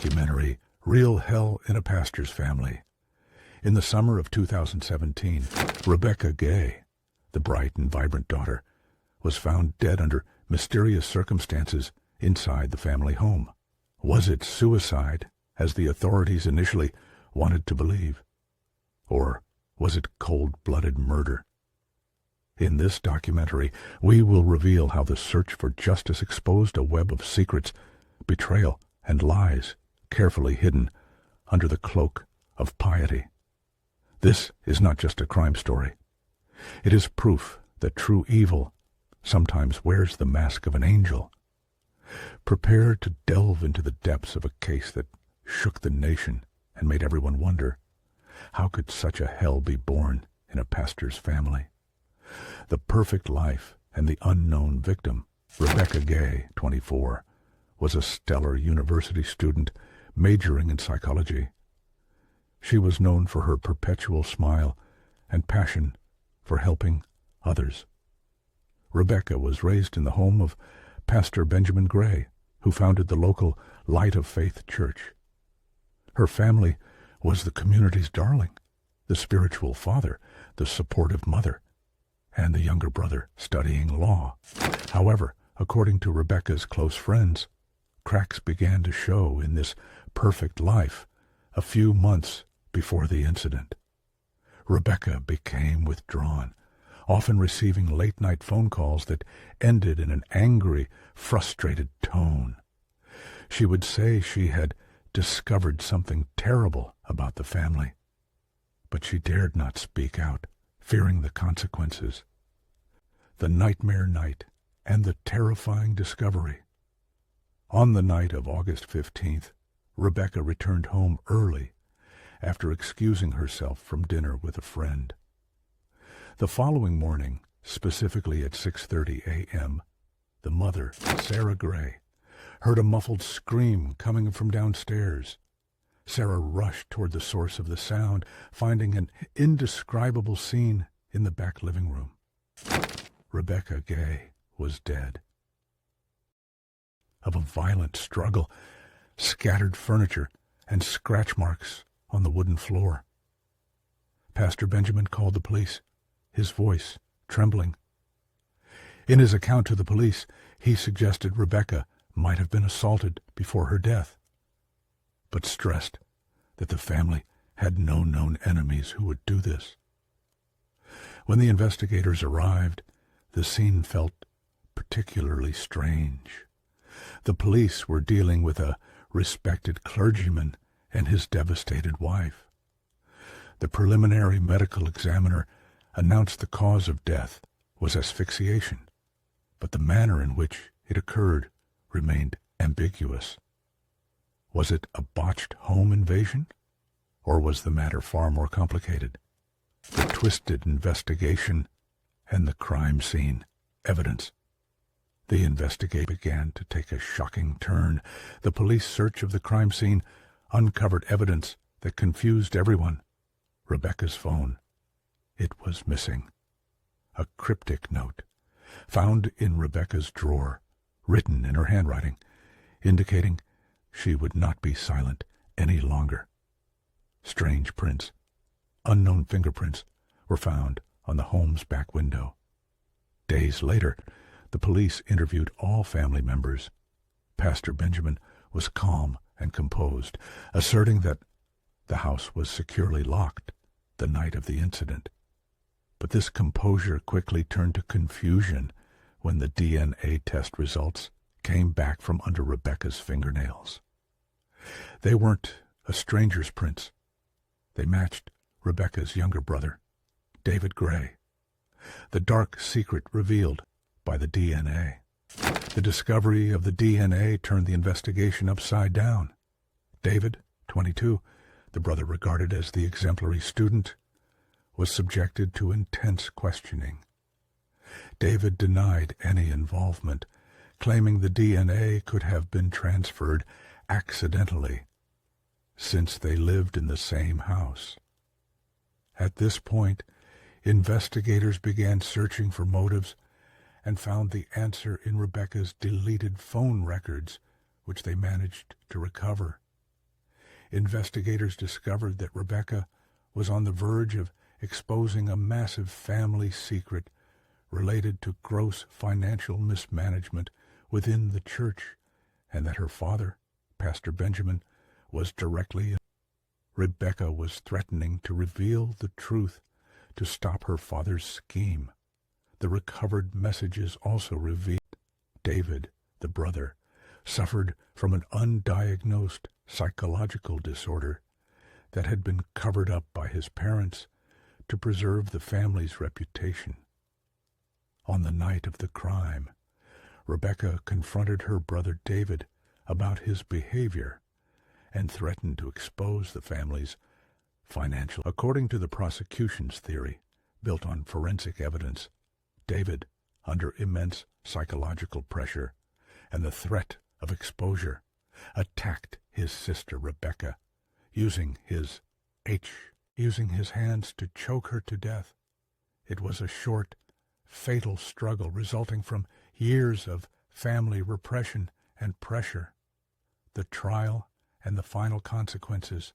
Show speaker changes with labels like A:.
A: documentary, Real Hell in a Pastor's Family. In the summer of 2017, Rebekah Gay, the bright and vibrant daughter, was found dead under mysterious circumstances inside the family home. Was it suicide, as the authorities initially wanted to believe? Or was it cold-blooded murder? In this documentary, we will reveal how the search for justice exposed a web of secrets, betrayal, and lies carefully hidden under the cloak of piety. This is not just a crime story. It is proof that true evil sometimes wears the mask of an angel. Prepare to delve into the depths of a case that shook the nation and made everyone wonder, how could such a hell be born in a pastor's family? The perfect life and the unknown victim, Rebekah Gay, 24, was a stellar university student majoring in psychology. She was known for her perpetual smile and passion for helping others. Rebekah was raised in the home of Pastor Benjamin Gray, who founded the local Light of Faith Church. Her family was the community's darling, the spiritual father, the supportive mother, and the younger brother studying law. However, according to Rebekah's close friends, cracks began to show in this perfect life a few months before the incident. Rebekah became withdrawn, often receiving late-night phone calls that ended in an angry, frustrated tone. She would say she had discovered something terrible about the family, but she dared not speak out, fearing the consequences. The nightmare night and the terrifying discovery. On the night of August 15th, Rebekah returned home early after excusing herself from dinner with a friend. The following morning, specifically at 6:30 a.m., the mother, Sarah Gray, heard a muffled scream coming from downstairs. Sarah rushed toward the source of the sound, finding an indescribable scene in the back living room. Rebekah Gay was dead. Of a violent struggle, scattered furniture, and scratch marks on the wooden floor. Pastor Benjamin called the police, his voice trembling. In his account to the police, he suggested Rebekah might have been assaulted before her death, but stressed that the family had no known enemies who would do this. When the investigators arrived, the scene felt particularly strange. The police were dealing with a respected clergyman and his devastated wife. The preliminary medical examiner announced the cause of death was asphyxiation, but the manner in which it occurred remained ambiguous. Was it a botched home invasion, or was the matter far more complicated? The twisted investigation and the crime scene evidence. The investigation began to take a shocking turn. The police search of the crime scene uncovered evidence that confused everyone. Rebekah's phone. It was missing. A cryptic note, found in Rebekah's drawer, written in her handwriting, indicating she would not be silent any longer. Strange prints, unknown fingerprints, were found on the home's back window. Days later, the police interviewed all family members. Pastor Benjamin was calm and composed, asserting that the house was securely locked the night of the incident. But this composure quickly turned to confusion when the DNA test results came back from under Rebekah's fingernails. They weren't a stranger's prints. They matched Rebekah's younger brother, David Gray. The dark secret revealed by the DNA. The discovery of the DNA turned the investigation upside down. David, 22, the brother regarded as the exemplary student, was subjected to intense questioning. David denied any involvement, claiming the DNA could have been transferred accidentally, since they lived in the same house. At this point, investigators began searching for motives and found the answer in Rebekah's deleted phone records, which they managed to recover. investigators discovered that Rebekah was on the verge of exposing a massive family secret related to gross financial mismanagement within the church, and that her father, Pastor Benjamin, was directly. Rebekah was threatening to reveal the truth to stop her father's scheme. The recovered messages also revealed David, the brother, suffered from an undiagnosed psychological disorder that had been covered up by his parents to preserve the family's reputation. On the night of the crime, Rebekah confronted her brother David about his behavior and threatened to expose the family's financial. According to the prosecution's theory, built on forensic evidence, David, under immense psychological pressure and the threat of exposure, attacked his sister Rebekah, using his hands to choke her to death. It was a short, fatal struggle resulting from years of family repression and pressure. The trial and the final consequences